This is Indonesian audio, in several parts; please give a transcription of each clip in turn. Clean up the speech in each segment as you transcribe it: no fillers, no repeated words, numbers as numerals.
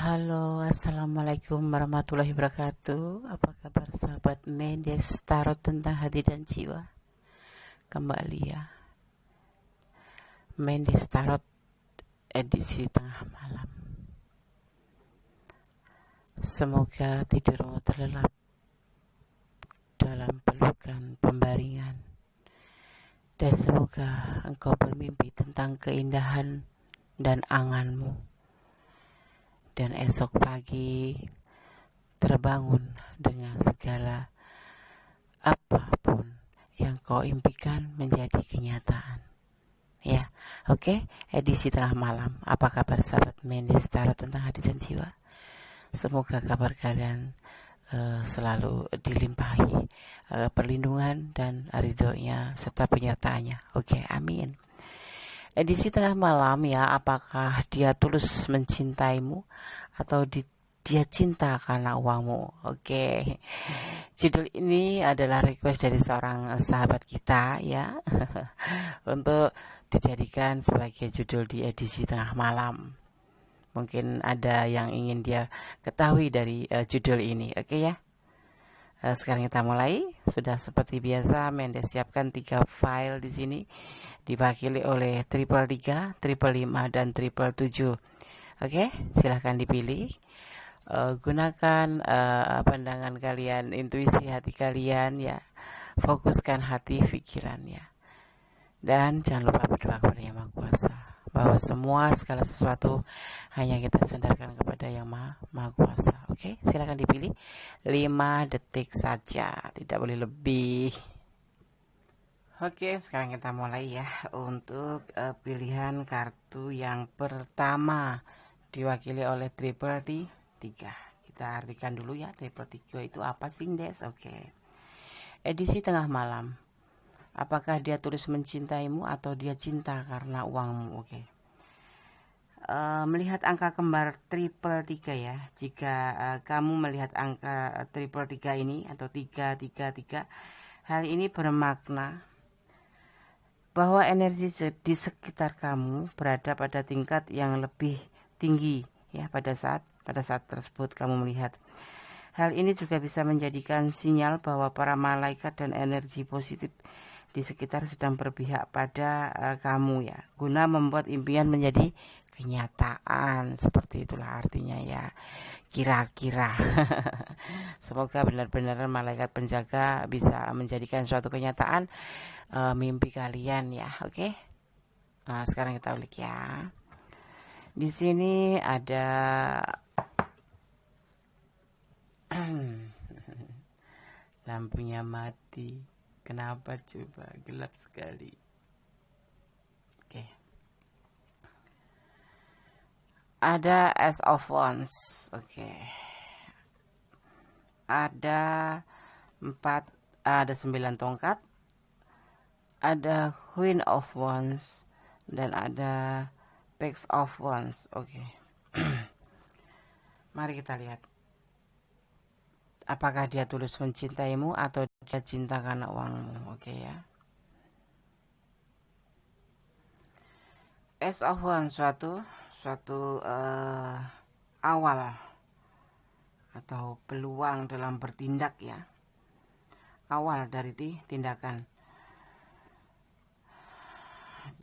Halo, assalamualaikum warahmatullahi wabarakatuh. Apa kabar sahabat Mendes Tarot tentang hati dan jiwa? Kembali ya, Mendes Tarot edisi tengah malam. Semoga tidurmu terlelap dalam pelukan pembaringan, dan semoga engkau bermimpi tentang keindahan dan anganmu, dan esok pagi terbangun dengan segala apapun yang kau impikan menjadi kenyataan. Ya, oke. Edisi tengah malam. Apa kabar sahabat Mendes Tarot tentang hati dan jiwa? Semoga kabar kalian selalu dilimpahi perlindungan dan ridhonya serta penyertaannya. Oke, amin. Edisi tengah malam ya, apakah dia tulus mencintaimu atau dia cinta karena uangmu? Oke. Judul ini adalah request dari seorang sahabat kita ya untuk dijadikan sebagai judul di edisi tengah malam. Mungkin ada yang ingin dia ketahui dari judul ini. Oke ya. Sekarang kita mulai. Sudah seperti biasa, Mendes siapkan 3 file di sini, diwakili oleh 333, 555, dan 777. Oke, silahkan dipilih. Gunakan pandangan kalian, intuisi hati kalian ya. Fokuskan hati pikiran ya. Dan jangan lupa berdoa kepada Yang Maha Kuasa, bahwa segala sesuatu hanya kita sandarkan kepada Yang Maha Kuasa. Oke, silakan dipilih. 5 detik saja, tidak boleh lebih. Oke, sekarang kita mulai ya untuk pilihan kartu yang pertama, diwakili oleh 333. Kita artikan dulu ya, 333 itu apa sih, Des? Oke. Edisi tengah malam. Apakah dia tulus mencintaimu atau dia cinta karena uangmu? Oke. Melihat angka kembar 333 ya. Jika kamu melihat angka 333 ini atau 333, hal ini bermakna bahwa energi di sekitar kamu berada pada tingkat yang lebih tinggi ya pada saat tersebut kamu melihat. Hal ini juga bisa menjadikan sinyal bahwa para malaikat dan energi positif di sekitar sedang berpihak pada kamu ya, guna membuat impian menjadi kenyataan. Seperti itulah artinya ya, kira-kira. Semoga benar-benar malaikat penjaga bisa menjadikan suatu kenyataan mimpi kalian ya. Oke. Nah, sekarang kita ulik ya. Di sini ada lampunya mati. Kenapa coba, gelap sekali. Oke. Ada Ace of Wands. Oke. Ada 9 tongkat. Ada Queen of Wands dan ada Page of Wands. Oke. Mari kita lihat. Apakah dia tulus mencintaimu atau dia cinta karena uangmu? Oke ya. Ace of Wands suatu awal atau peluang dalam bertindak ya. Awal dari tindakan.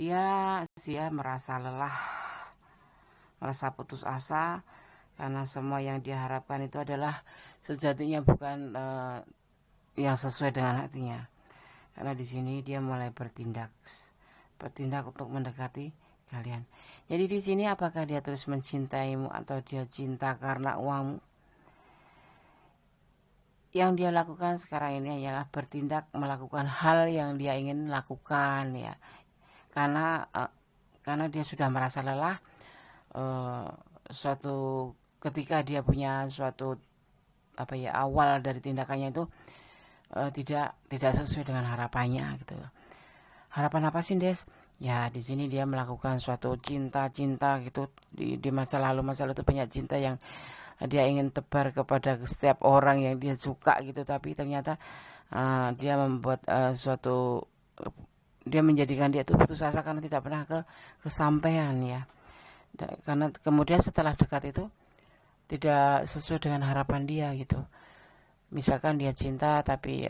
Dia merasa lelah, merasa putus asa, karena semua yang dia harapkan itu adalah sejatinya bukan yang sesuai dengan hatinya. Karena di sini dia mulai bertindak untuk mendekati kalian. Jadi di sini apakah dia terus mencintaimu atau dia cinta karena uangmu? Yang dia lakukan sekarang ini hanyalah bertindak, melakukan hal yang dia ingin lakukan ya. Karena dia sudah merasa lelah, suatu ketika dia punya suatu awal dari tindakannya itu tidak sesuai dengan harapannya gitu. Harapan apa sih, Des? Ya, di sini dia melakukan suatu cinta gitu di masa lalu itu banyak cinta yang dia ingin tebar kepada setiap orang yang dia suka gitu, tapi ternyata dia membuat dia menjadikan dia itu putus asa karena tidak pernah kesampaian ya. Karena kemudian setelah dekat itu tidak sesuai dengan harapan dia gitu. Misalkan dia cinta tapi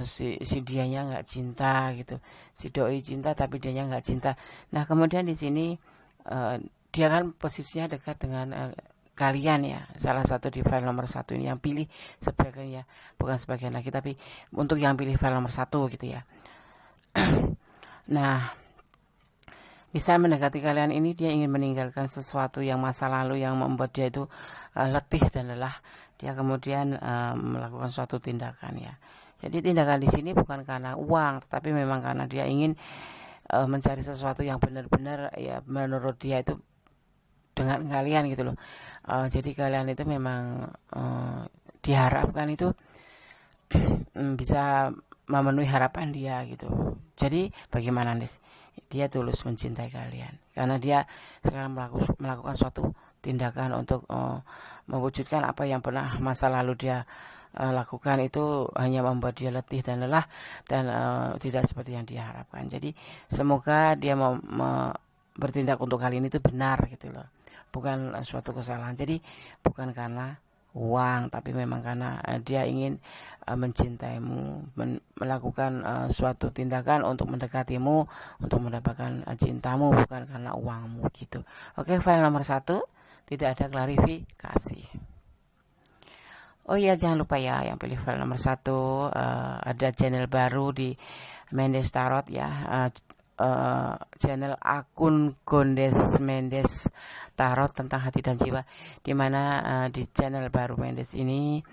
si dianya nggak cinta gitu, si doi cinta tapi dianya nggak cinta. Nah kemudian di sini dia kan posisinya dekat dengan kalian ya, salah satu di file nomor 1 ini yang pilih sebagian ya, bukan sebagian lagi tapi untuk yang pilih file nomor 1 gitu ya. Nah bisa mendekati kalian ini dia ingin meninggalkan sesuatu yang masa lalu yang membuat dia itu letih dan lelah. Dia kemudian melakukan suatu tindakan ya. Jadi tindakan di sini bukan karena uang, tetapi memang karena dia ingin mencari sesuatu yang benar-benar ya menurut dia itu dengan kalian gitu loh. Jadi kalian itu memang diharapkan itu bisa memenuhi harapan dia gitu. Jadi bagaimana Nes? Dia tulus mencintai kalian karena dia sekarang melakukan suatu tindakan untuk mewujudkan apa yang pernah masa lalu dia lakukan itu hanya membuat dia letih dan lelah dan tidak seperti yang dia harapkan. Jadi semoga dia mau bertindak untuk kali ini itu benar gitu loh, bukan suatu kesalahan. Jadi bukan karena uang tapi memang karena dia ingin mencintaimu, melakukan suatu tindakan untuk mendekatimu, untuk mendapatkan cintamu, bukan karena uangmu gitu. Oke, file nomor 1 tidak ada klarifikasi. Oh iya jangan lupa ya yang pilih file nomor 1 ada channel baru di Mendes Tarot ya, channel akun Gondes Mendes Tarot tentang hati dan jiwa, dimana di channel baru Mendes ini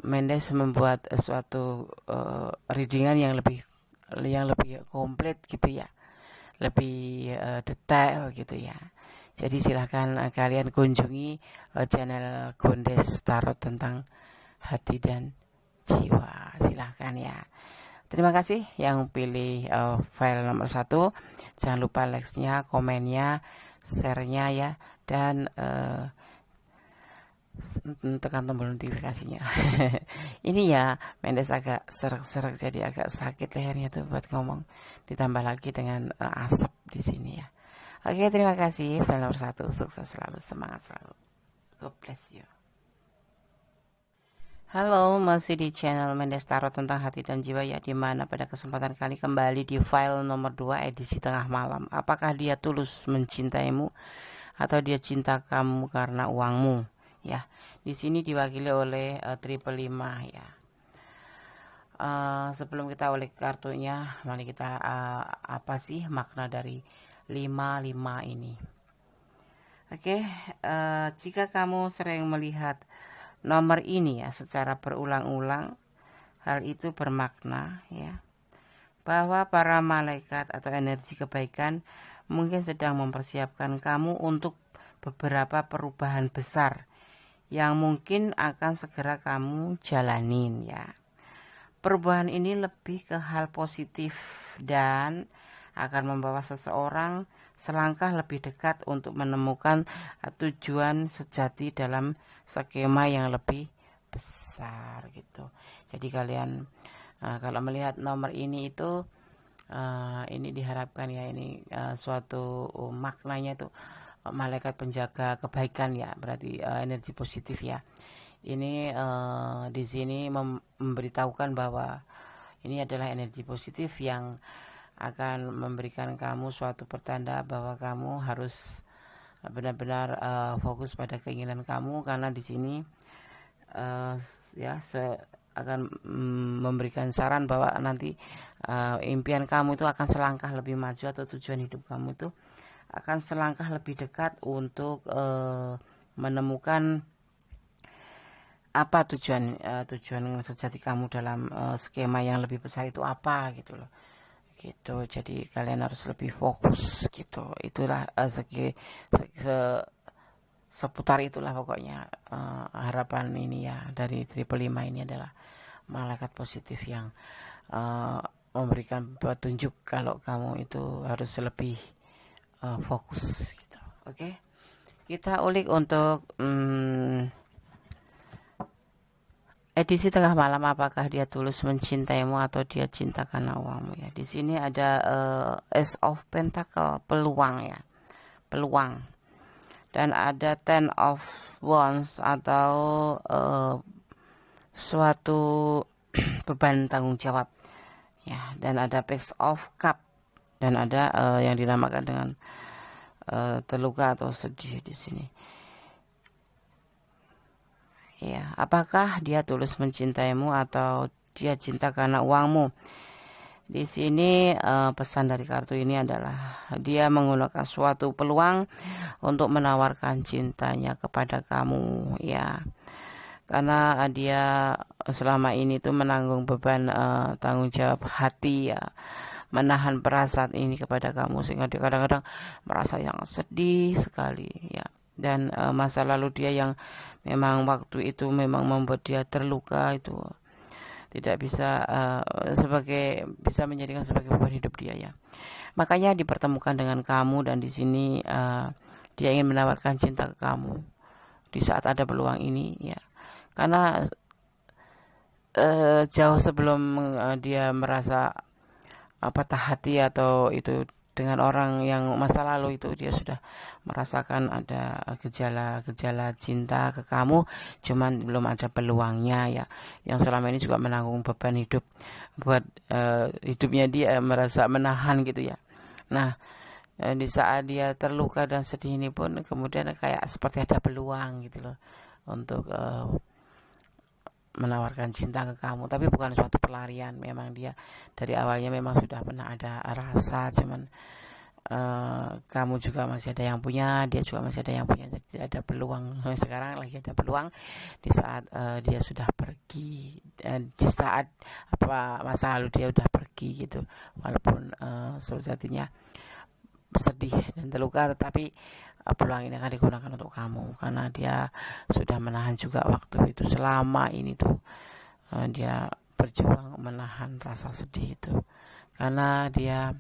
Mendes membuat suatu readingan yang lebih komplit gitu ya, lebih detail gitu ya. Jadi silahkan kalian kunjungi channel Gondes Tarot tentang hati dan jiwa. Silahkan ya. Terima kasih yang pilih file nomor 1. Jangan lupa like-nya, komennya, share-nya ya. Dan tekan tombol notifikasinya. Ini ya Mendes agak serak-serak jadi agak sakit lehernya tuh buat ngomong. Ditambah lagi dengan asap di sini ya. Oke, terima kasih. File nomor 1, sukses selalu, semangat selalu. God bless you. Halo, masih di channel Mendes Tarot tentang hati dan jiwa ya, dimana pada kesempatan kali kembali di file nomor 2 edisi tengah malam. Apakah dia tulus mencintaimu atau dia cinta kamu karena uangmu? Ya, di sini diwakili oleh 555 ya. Sebelum kita ulik kartunya, mari kita apa sih makna dari 55 ini. Oke, jika kamu sering melihat nomor ini ya secara berulang-ulang, hal itu bermakna ya bahwa para malaikat atau energi kebaikan mungkin sedang mempersiapkan kamu untuk beberapa perubahan besar yang mungkin akan segera kamu jalanin ya. Perubahan ini lebih ke hal positif dan akan membawa seseorang selangkah lebih dekat untuk menemukan tujuan sejati dalam skema yang lebih besar gitu. Jadi kalian kalau melihat nomor ini itu ini diharapkan ya, ini suatu maknanya itu malaikat penjaga kebaikan ya, berarti energi positif ya. Ini di sini memberitahukan bahwa ini adalah energi positif yang akan memberikan kamu suatu pertanda bahwa kamu harus benar-benar fokus pada keinginan kamu, karena di sini akan memberikan saran bahwa nanti impian kamu itu akan selangkah lebih maju, atau tujuan hidup kamu itu akan selangkah lebih dekat untuk menemukan apa tujuan sejati kamu dalam skema yang lebih besar itu apa gitu loh. Gitu, jadi kalian harus lebih fokus gitu. Itulah seputar itulah pokoknya harapan ini ya dari 555 ini adalah malaikat positif yang memberikan petunjuk kalau kamu itu harus lebih fokus gitu. Oke, kita ulik untuk edisi tengah malam, apakah dia tulus mencintaimu atau dia cinta karena uangmu ya. Di sini ada Ace of Pentacle, peluang ya, peluang. dan ada Ten of Wands atau suatu beban tanggung jawab ya, dan ada Page of Cup dan ada yang dinamakan dengan terluka atau sedih di sini. Ya, apakah dia tulus mencintaimu atau dia cinta karena uangmu? Di sini pesan dari kartu ini adalah dia menggunakan suatu peluang untuk menawarkan cintanya kepada kamu ya. Karena dia selama ini tuh menanggung beban tanggung jawab hati ya, menahan perasaan ini kepada kamu, sehingga dia kadang-kadang merasa yang sedih sekali ya. Dan masa lalu dia yang memang waktu itu memang membuat dia terluka itu tidak bisa bisa menjadikan sebagai beban hidup dia ya. Makanya dipertemukan dengan kamu, dan di sini dia ingin menawarkan cinta ke kamu di saat ada peluang ini ya. Karena jauh sebelum dia merasa patah hati atau itu dengan orang yang masa lalu itu, dia sudah merasakan ada gejala-gejala cinta ke kamu, cuman belum ada peluangnya ya. Yang selama ini juga menanggung beban hidup buat hidupnya, dia merasa menahan gitu ya. Nah, di saat dia terluka dan sedih ini pun kemudian kayak seperti ada peluang gitu loh untuk menawarkan cinta ke kamu, tapi bukan suatu pelarian. Memang dia dari awalnya memang sudah pernah ada rasa, cuman kamu juga masih ada yang punya, dia juga masih ada yang punya, jadi ada peluang. Sekarang lagi ada peluang di saat dia sudah pergi, dan di saat masa lalu dia udah pergi gitu, walaupun sejatinya sedih dan terluka, tetapi peluang ini akan digunakan untuk kamu, karena dia sudah menahan juga waktu itu. Selama ini tuh dia berjuang menahan rasa sedih itu, karena dia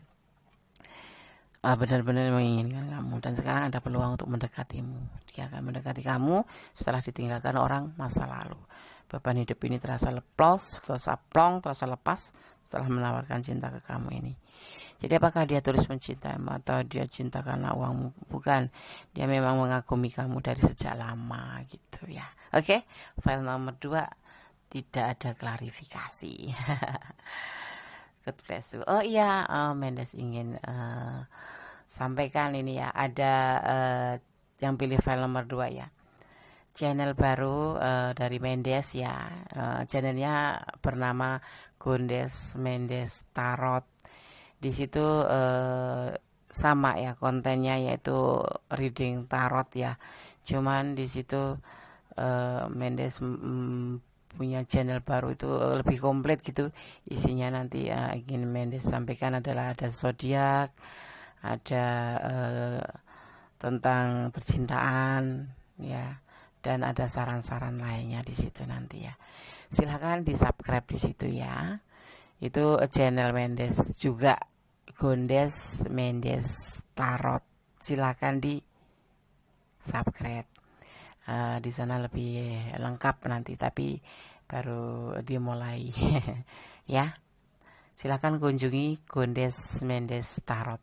benar-benar menginginkan kamu, dan sekarang ada peluang untuk mendekatimu. Dia akan mendekati kamu setelah ditinggalkan orang masa lalu. Beban hidup ini terasa plong, terasa lepas setelah menawarkan cinta ke kamu ini. Jadi apakah dia tulus mencintaimu atau dia cinta karena uangmu? Bukan, dia memang mengagumi kamu dari sejak lama gitu ya. Oke, file nomor 2 tidak ada klarifikasi. God bless you. Oh iya, Mendes ingin sampaikan ini ya, ada yang pilih file nomor 2 ya, channel baru dari Mendes ya. Channelnya bernama Gondes Mendes Tarot. Di situ sama ya kontennya, yaitu reading tarot ya. Cuman di situ Mendes punya channel baru itu lebih komplit gitu. Isinya nanti ingin Mendes sampaikan adalah ada zodiak, ada tentang percintaan ya, dan ada saran-saran lainnya di situ nanti ya. Silahkan di subscribe di situ ya. Itu channel Mendes juga, Gondes Mendes Tarot. Silakan di subscribe. Di sana lebih lengkap nanti, tapi baru dimulai ya. Silakan kunjungi Gondes Mendes Tarot.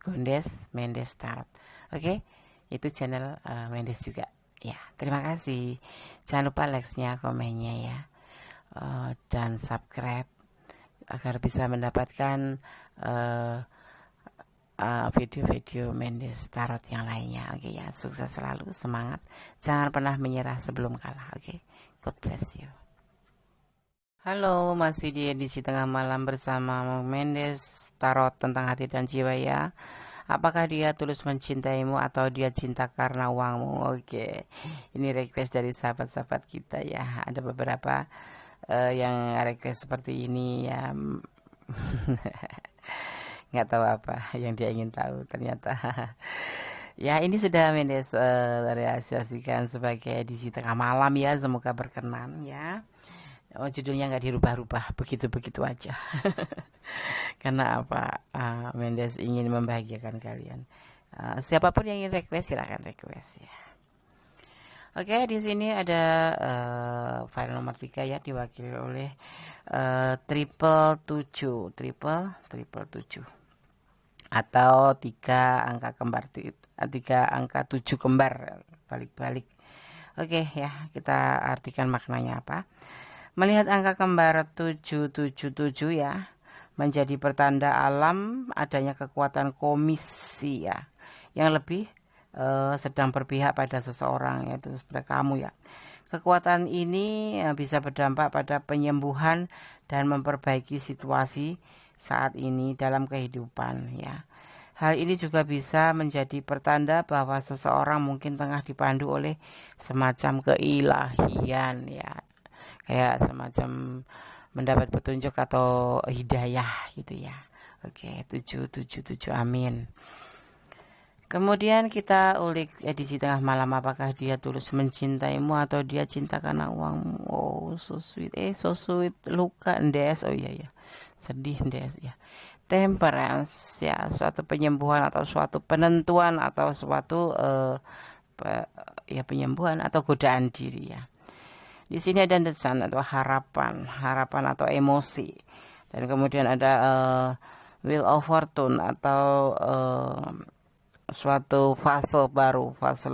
Gondes Mendes Tarot. Oke, itu channel Mendes juga. Ya, terima kasih. Jangan lupa like-nya, komennya ya, dan subscribe agar bisa mendapatkan video-video Mendes Tarot yang lainnya. Oke ya, sukses selalu, semangat, jangan pernah menyerah sebelum kalah. Oke, God bless you. Halo, masih di edisi tengah malam bersama Mendes Tarot tentang hati dan jiwa ya. Apakah dia tulus mencintaimu atau dia cinta karena uangmu? Oke, ini request dari sahabat-sahabat kita ya. Ada beberapa yang request seperti ini ya. Nggak tahu apa yang dia ingin tahu ternyata. Ya, ini sudah Mendes realisasikan sebagai edisi tengah malam ya. Semoga berkenan ya. Judulnya nggak dirubah-rubah, begitu-begitu aja. Karena apa? Mendes ingin membahagiakan kalian. Siapapun yang ingin request silahkan request ya. Oke, di sini ada file nomor 3 ya, diwakili oleh triple 7. atau 3 angka 7 kembar balik-balik. Oke ya, kita artikan maknanya apa. Melihat angka kembar 777 ya, menjadi pertanda alam adanya kekuatan komisi ya, yang lebih sedang berpihak pada seseorang, yaitu pada kamu ya. Kekuatan ini bisa berdampak pada penyembuhan dan memperbaiki situasi saat ini dalam kehidupan ya. Hal ini juga bisa menjadi pertanda bahwa seseorang mungkin tengah dipandu oleh semacam keilahian ya, kayak semacam mendapat petunjuk atau hidayah gitu ya. Oke, 777 amin. Kemudian kita ulik edisi tengah malam, apakah dia tulus mencintaimu atau dia cinta karena uangmu. Oh, so sweet. So sweet. Luka ndes. Oh iya ya. Sedih ndes ya. Temperance ya, suatu penyembuhan atau suatu penentuan atau suatu penyembuhan atau godaan diri ya. Di sini ada desan atau harapan atau emosi. Dan kemudian ada wheel of fortune atau suatu fase baru, fase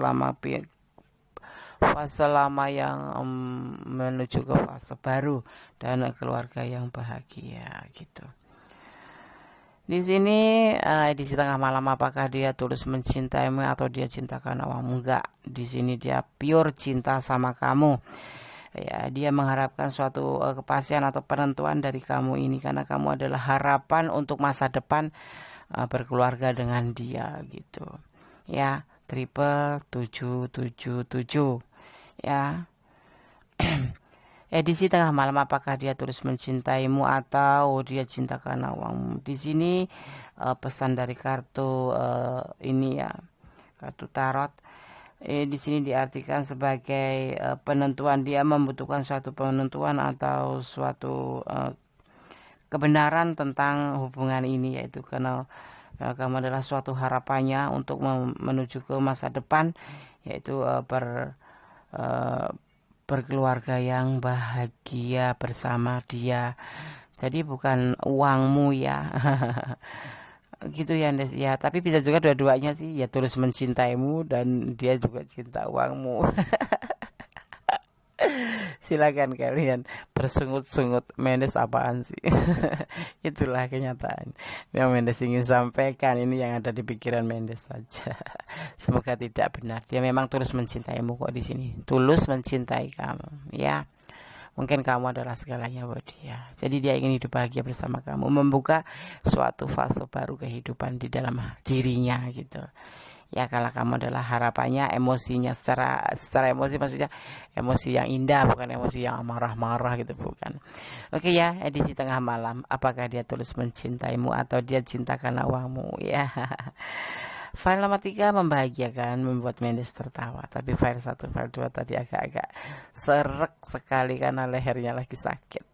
lama yang menuju ke fase baru dan keluarga yang bahagia gitu. Di sini edisi tengah malam, apakah dia tulus mencintaimu atau dia cinta karena uangmu? Enggak. Di sini dia pure cinta sama kamu. Ya, dia mengharapkan suatu kepastian atau penentuan dari kamu ini karena kamu adalah harapan untuk masa depan berkeluarga dengan dia gitu ya. 777 ya. Edisi tengah malam, apakah dia tulus mencintaimu atau dia cinta karena uangmu? Di sini pesan dari kartu ini ya, kartu tarot. Di sini diartikan sebagai penentuan, dia membutuhkan suatu penentuan atau suatu kebenaran tentang hubungan ini, yaitu karena kamu adalah suatu harapannya untuk menuju ke masa depan, yaitu berkeluarga yang bahagia bersama dia. Jadi bukan uangmu ya. Gitu ya Ndes ya, tapi bisa juga dua-duanya sih ya, tulus mencintaimu dan dia juga cinta uangmu. Silakan kalian bersungut-sungut, Mendes apaan sih? Itulah kenyataan yang Mendes ingin sampaikan. Ini yang ada di pikiran Mendes saja. Semoga tidak benar. Dia memang tulus mencintaimu kok di sini. Tulus mencintai kamu, ya. Mungkin kamu adalah segalanya buat dia. Jadi dia ingin hidup bahagia bersama kamu, membuka suatu fase baru kehidupan di dalam dirinya gitu. Ya, kalau kamu adalah harapannya, emosinya secara emosi, maksudnya emosi yang indah, bukan emosi yang marah-marah gitu, bukan. Oke ya, edisi tengah malam, apakah dia tulus mencintaimu atau dia cinta karena uangmu ya. File nomor 3 membahagiakan, membuat Mendes tertawa. Tapi file 1, file 2 tadi agak-agak serek sekali karena lehernya lagi sakit.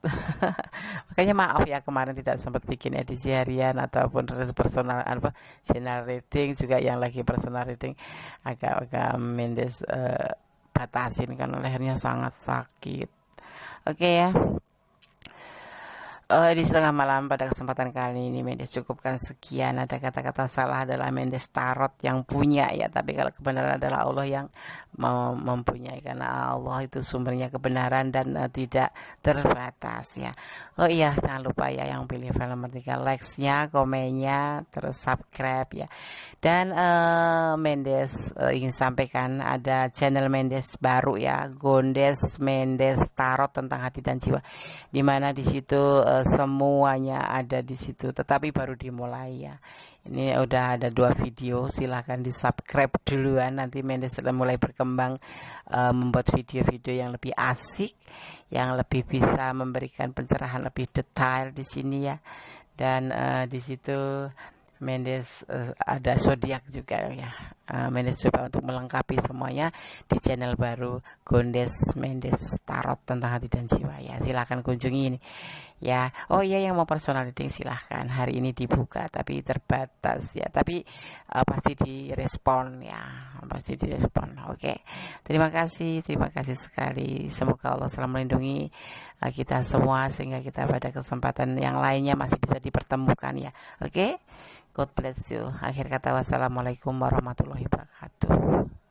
Makanya maaf ya, kemarin tidak sempat bikin edisi harian ataupun personal general reading juga. Yang lagi personal reading agak Mendes batasin karena lehernya sangat sakit. Oke ya. Di setengah malam pada kesempatan kali ini Mendes cukupkan sekian. Ada kata-kata salah adalah Mendes Tarot yang punya ya, tapi kalau kebenaran adalah Allah yang mempunyai, karena Allah itu sumbernya kebenaran dan tidak terbatas ya. Oh iya, jangan lupa ya yang pilih file nomor 3, like-nya, komennya, terus subscribe ya. Dan Mendes ingin sampaikan ada channel Mendes baru ya, Gondes Mendes Tarot tentang hati dan jiwa, dimana di situ semuanya ada di situ, tetapi baru dimulai ya. Ini udah ada 2 video, silahkan di subscribe duluan. Nanti Mendes sudah mulai berkembang membuat video-video yang lebih asik, yang lebih bisa memberikan pencerahan lebih detail di sini ya. Dan di situ Mendes ada zodiak juga ya, mencoba untuk melengkapi semuanya di channel baru Gondes Mendes Tarot tentang hati dan jiwa ya. Silahkan kunjungi ini ya. Oh iya, yang mau personal reading silahkan, hari ini dibuka tapi terbatas ya, tapi pasti direspon ya, pasti direspon. Oke, terima kasih sekali. Semoga Allah selalu melindungi kita semua sehingga kita pada kesempatan yang lainnya masih bisa dipertemukan ya. Oke, God bless you. Akhir kata, wassalamualaikum warahmatullahi wabarakatuh.